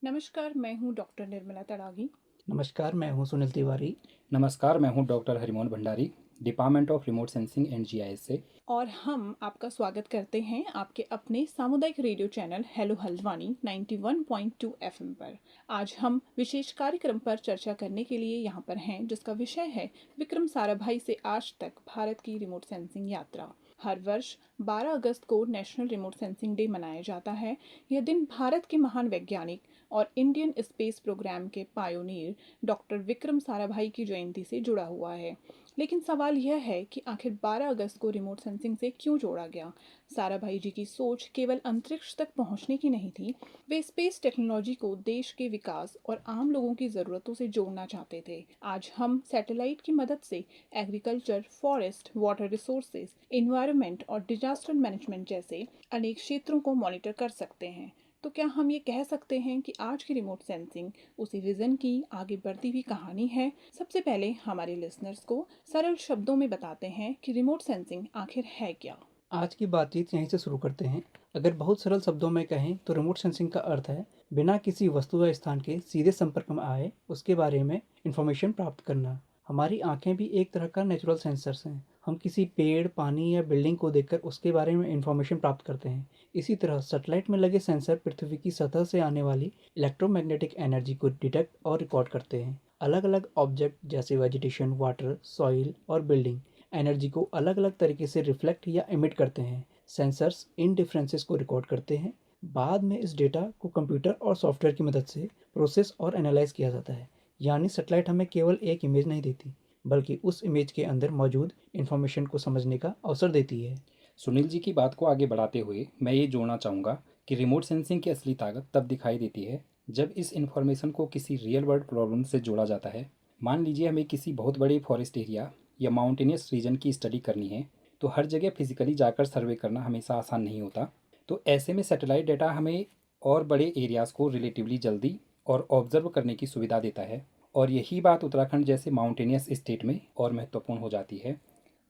नमस्कार, मैं हूँ डॉक्टर निर्मला तड़ागी। नमस्कार, मैं हूं सुनील तिवारी। नमस्कार, मैं हूं doctor Harimohan Bhandari, department of remote sensing and GIS से। और हम आपका स्वागत करते हैं आपके अपने सामुदायिक radio channel hello Haldwani 91.2 FM पर। आज हम विशेष कार्यक्रम पर चर्चा करने के लिए यहाँ पर हैं, जिसका विषय है विक्रम साराभाई से आज तक भारत की रिमोट सेंसिंग यात्रा। हर वर्ष 12 अगस्त को नेशनल रिमोट सेंसिंग डे मनाया जाता है। यह दिन भारत के महान वैज्ञानिक और इंडियन स्पेस प्रोग्राम के पायोनियर डॉक्टर विक्रम साराभाई की जयंती से जुड़ा हुआ है। लेकिन सवाल यह है कि आखिर 12 अगस्त को रिमोट सेंसिंग से क्यों जोड़ा गया। साराभाई जी की सोच केवल अंतरिक्ष तक पहुंचने की नहीं थी। वे स्पेस टेक्नोलॉजी को देश के विकास और आम लोगों की ज़रूरतों से जोड़ना चाहते थे। आज हम सैटेलाइट की मदद से agriculture, forest, water resources, environment और डिजास्टर मैनेजमेंट जैसे अनेक क्षेत्रों को मॉनिटर कर सकते हैं। तो क्या हम ये कह सकते हैं कि आज की रिमोट सेंसिंग उसी विजन की आगे बढ़ती हुई कहानी है? सबसे पहले हमारे लिसनर्स को सरल शब्दों में बताते हैं कि रिमोट सेंसिंग आखिर है क्या। आज की बातचीत यहीं से शुरू करते हैं। अगर बहुत सरल शब्दों में कहें तो रिमोट सेंसिंग का अर्थ है बिना किसी वस्तु या स्थान के सीधे संपर्क में आए उसके बारे में इंफॉर्मेशन प्राप्त करना। हमारी आंखें भी एक तरह का नेचुरल सेंसर्स हैं। हम किसी पेड़, पानी या बिल्डिंग को देखकर उसके बारे में इंफॉर्मेशन प्राप्त करते हैं। इसी तरह सैटेलाइट में लगे सेंसर पृथ्वी की सतह से आने वाली इलेक्ट्रोमैग्नेटिक एनर्जी को डिटेक्ट और रिकॉर्ड करते हैं। अलग अलग ऑब्जेक्ट जैसे वेजिटेशन, वाटर, सॉइल और बिल्डिंग एनर्जी को अलग अलग तरीके से रिफ्लेक्ट या इमिट करते हैं। सेंसर्स इन डिफरेंसेस को रिकॉर्ड करते हैं। बाद में इस डेटा को कंप्यूटर और सॉफ्टवेयर की मदद से प्रोसेस और एनालाइज किया जाता है। यानी सैटेलाइट हमें केवल एक इमेज नहीं देती, बल्कि उस इमेज के अंदर मौजूद इंफॉर्मेशन को समझने का अवसर देती है। सुनील जी की बात को आगे बढ़ाते हुए मैं ये जोड़ना चाहूँगा कि रिमोट सेंसिंग की असली ताकत तब दिखाई देती है जब इस इन्फॉर्मेशन को किसी रियल वर्ल्ड प्रॉब्लम से जोड़ा जाता है। मान लीजिए हमें किसी बहुत बड़े फॉरेस्ट एरिया या माउंटेनियस रीजन की स्टडी करनी है, तो हर जगह फिजिकली जाकर सर्वे करना हमेशा आसान नहीं होता। तो ऐसे में सैटेलाइट डेटा हमें और बड़े एरियाज़ को रिलेटिवली जल्दी और ऑब्जर्व करने की सुविधा देता है, और यही बात उत्तराखंड जैसे माउंटेनियस स्टेट में और महत्वपूर्ण हो जाती है।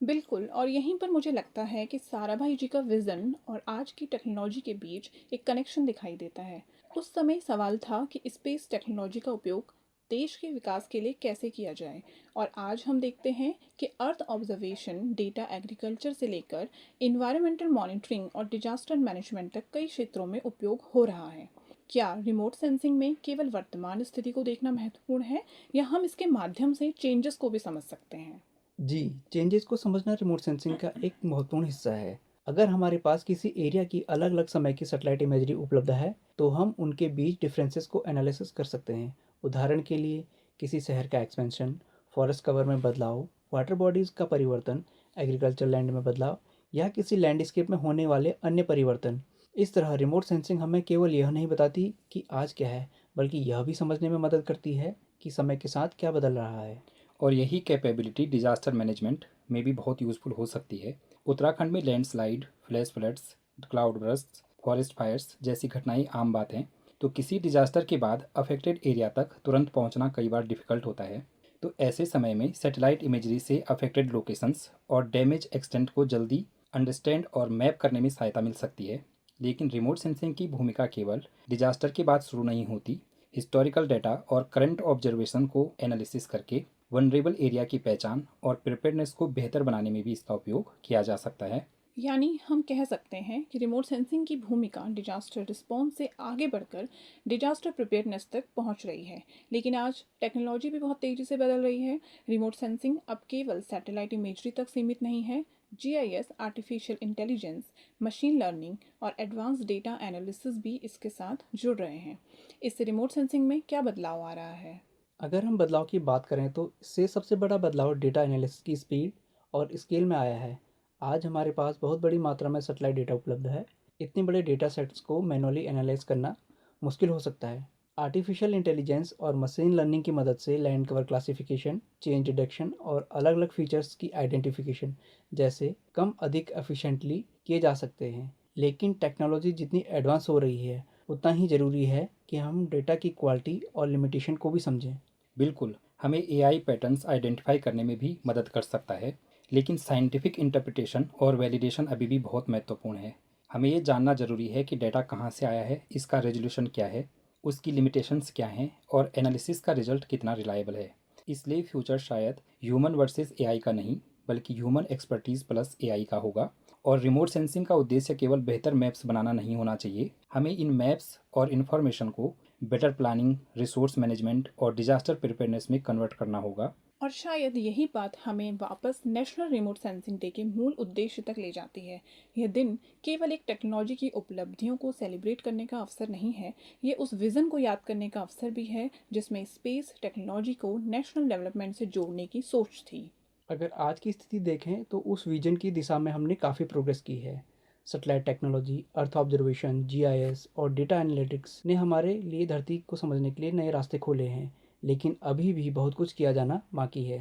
बिल्कुल, और यहीं पर मुझे लगता है कि साराभाई जी का विजन और आज की टेक्नोलॉजी के बीच एक कनेक्शन दिखाई देता है। उस समय सवाल था कि स्पेस टेक्नोलॉजी का उपयोग देश के विकास के लिए कैसे किया जाए, और आज हम देखते हैं कि अर्थ ऑब्जर्वेशन डेटा एग्रीकल्चर से लेकर इन्वायरमेंटल मॉनिटरिंग और डिजास्टर मैनेजमेंट तक कई क्षेत्रों में उपयोग हो रहा है। क्या रिमोट सेंसिंग में केवल वर्तमान स्थिति को देखना महत्वपूर्ण है, या हम इसके माध्यम से चेंजेस को भी समझ सकते हैं? जी, चेंजेस को समझना रिमोट सेंसिंग का एक महत्वपूर्ण हिस्सा है। अगर हमारे पास किसी एरिया की अलग अलग समय की सैटेलाइट इमेजरी उपलब्ध है तो हम उनके बीच डिफरेंसेस को एनालिसिस कर सकते हैं। उदाहरण के लिए किसी शहर का एक्सपेंशन, फॉरेस्ट कवर में बदलाव, वाटर बॉडीज का परिवर्तन, एग्रीकल्चर लैंड में बदलाव या किसी लैंडस्केप में होने वाले अन्य परिवर्तन। इस तरह रिमोट सेंसिंग हमें केवल यह नहीं बताती कि आज क्या है, बल्कि यह भी समझने में मदद करती है कि समय के साथ क्या बदल रहा है। और यही कैपेबिलिटी डिजास्टर मैनेजमेंट में भी बहुत यूज़फुल हो सकती है। उत्तराखंड में landslide, flash floods, cloud burst, forest fires जैसी घटनाएं आम बात हैं। तो किसी डिजास्टर के बाद अफेक्टेड एरिया तक तुरंत पहुंचना कई बार डिफ़िकल्ट होता है। तो ऐसे समय में सैटेलाइट इमेजरी से अफेक्टेड लोकेशंस और डैमेज एक्सटेंट को जल्दी अंडरस्टैंड और मैप करने में सहायता मिल सकती है। लेकिन रिमोट सेंसिंग की भूमिका केवल डिजास्टर के बाद शुरू नहीं होती। हिस्टोरिकल डाटा और करंट ऑब्जर्वेशन को एनालिसिस करके वनरेबल एरिया की पहचान और प्रिपेयरनेस को बेहतर बनाने में भी इसका उपयोग किया जा सकता है। यानी हम कह सकते हैं कि रिमोट सेंसिंग की भूमिका डिजास्टर रिस्पॉन्स से आगे बढ़कर डिजास्टर प्रिपेयरनेस तक पहुंच रही है। लेकिन आज टेक्नोलॉजी भी बहुत तेज़ी से बदल रही है। रिमोट सेंसिंग अब केवल सैटेलाइट इमेजरी तक सीमित नहीं है। GIS, artificial intelligence, machine learning और एडवांस डेटा एनालिसिस भी इसके साथ जुड़ रहे हैं। इससे रिमोट सेंसिंग में क्या बदलाव आ रहा है? अगर हम बदलाव की बात करें तो इससे सबसे बड़ा बदलाव डेटा एनालिसिस की स्पीड और स्केल में आया है। आज हमारे पास बहुत बड़ी मात्रा में सैटेलाइट डेटा उपलब्ध है। इतने बड़े डेटा सेट्स को मैनुअली एनालाइज करना मुश्किल हो सकता है। आर्टिफिशियल इंटेलिजेंस और मशीन लर्निंग की मदद से land cover classification, change detection और अलग अलग फीचर्स की आइडेंटिफिकेशन जैसे कम अधिक एफिशिएंटली किए जा सकते हैं। लेकिन टेक्नोलॉजी जितनी एडवांस हो रही है उतना ही ज़रूरी है कि हम डेटा की क्वालिटी और लिमिटेशन को भी समझें। बिल्कुल, हमें एआई पैटर्न्स आइडेंटिफाई करने में भी मदद कर सकता है, लेकिन साइंटिफिक इंटरप्रिटेशन और वैलिडेशन अभी भी बहुत महत्वपूर्ण है। हमें ये जानना ज़रूरी है कि डेटा कहाँ से आया है, इसका रेजोल्यूशन क्या है, उसकी लिमिटेशंस क्या हैं और एनालिसिस का रिजल्ट कितना रिलायबल है। इसलिए फ्यूचर शायद ह्यूमन वर्सेस एआई का नहीं बल्कि ह्यूमन एक्सपर्टीज़ प्लस एआई का होगा। और रिमोट सेंसिंग का उद्देश्य केवल बेहतर मैप्स बनाना नहीं होना चाहिए, हमें इन मैप्स और इन्फॉर्मेशन को बेटर प्लानिंग, रिसोर्स मैनेजमेंट और डिजास्टर प्रिपेयरनेस में कन्वर्ट करना होगा। और शायद यही बात हमें वापस नेशनल रिमोट सेंसिंग डे के मूल उद्देश्य तक ले जाती है। यह दिन केवल एक टेक्नोलॉजी की उपलब्धियों को सेलिब्रेट करने का अवसर नहीं है, ये उस विज़न को याद करने का अवसर भी है जिसमें स्पेस टेक्नोलॉजी को नेशनल डेवलपमेंट से जोड़ने की सोच थी। अगर आज की स्थिति देखें तो उस विजन की दिशा में हमने काफ़ी प्रोग्रेस की है। Satellite technology, earth observation, GIS और डेटा एनालिटिक्स ने हमारे लिए धरती को समझने के लिए नए रास्ते खोले हैं, लेकिन अभी भी बहुत कुछ किया जाना बाकी है।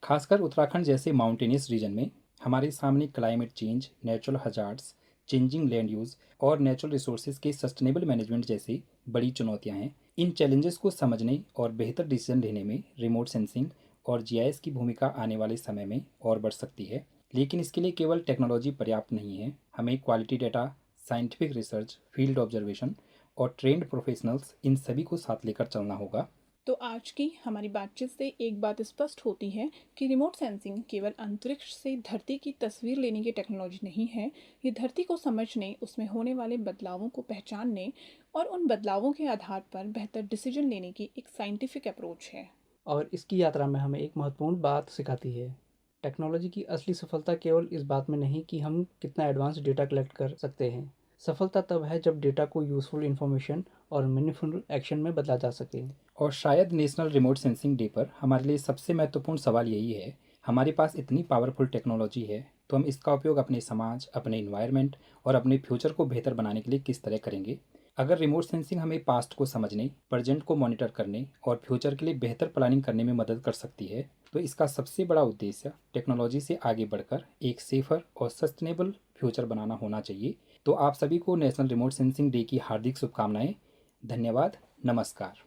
खासकर उत्तराखंड जैसे माउंटेनियस रीजन में हमारे सामने climate change, natural hazards, changing land use और नेचुरल रिसोर्सेज के सस्टेनेबल मैनेजमेंट जैसी बड़ी चुनौतियां हैं। इन चैलेंजेस को समझने और बेहतर डिसीजन लेने में रिमोट सेंसिंग और जीआईएस की भूमिका आने वाले समय में और बढ़ सकती है। लेकिन इसके लिए केवल टेक्नोलॉजी पर्याप्त नहीं है, हमें quality data, scientific research, field observation और ट्रेंड प्रोफेशनल्स, इन सभी को साथ लेकर चलना होगा। तो आज की हमारी बातचीत से एक बात स्पष्ट होती है कि रिमोट सेंसिंग केवल अंतरिक्ष से धरती की तस्वीर लेने की टेक्नोलॉजी नहीं है, ये धरती को समझने, उसमें होने वाले बदलावों को पहचानने और उन बदलावों के आधार पर बेहतर डिसीजन लेने की एक साइंटिफिक अप्रोच है। और इसकी यात्रा में हमें एक महत्वपूर्ण बात सिखाती है। टेक्नोलॉजी की असली सफलता केवल इस बात में नहीं कि हम कितना एडवांस डेटा कलेक्ट कर सकते हैं। सफलता तब है जब डेटा को यूज़फुल इन्फॉर्मेशन और मीनिंगफुल एक्शन में बदला जा सके। और शायद नेशनल रिमोट सेंसिंग डे पर हमारे लिए सबसे महत्वपूर्ण सवाल यही है, हमारे पास इतनी पावरफुल टेक्नोलॉजी है तो हम इसका उपयोग अपने समाज, अपने इन्वायरमेंट और अपने फ्यूचर को बेहतर बनाने के लिए किस तरह करेंगे। अगर रिमोट सेंसिंग हमें पास्ट को समझने, प्रेजेंट को मॉनिटर करने और फ्यूचर के लिए बेहतर प्लानिंग करने में मदद कर सकती है, तो इसका सबसे बड़ा उद्देश्य टेक्नोलॉजी से आगे बढ़कर एक सेफर और सस्टेनेबल फ्यूचर बनाना होना चाहिए। तो आप सभी को नेशनल रिमोट सेंसिंग डे की हार्दिक शुभकामनाएं। धन्यवाद। नमस्कार।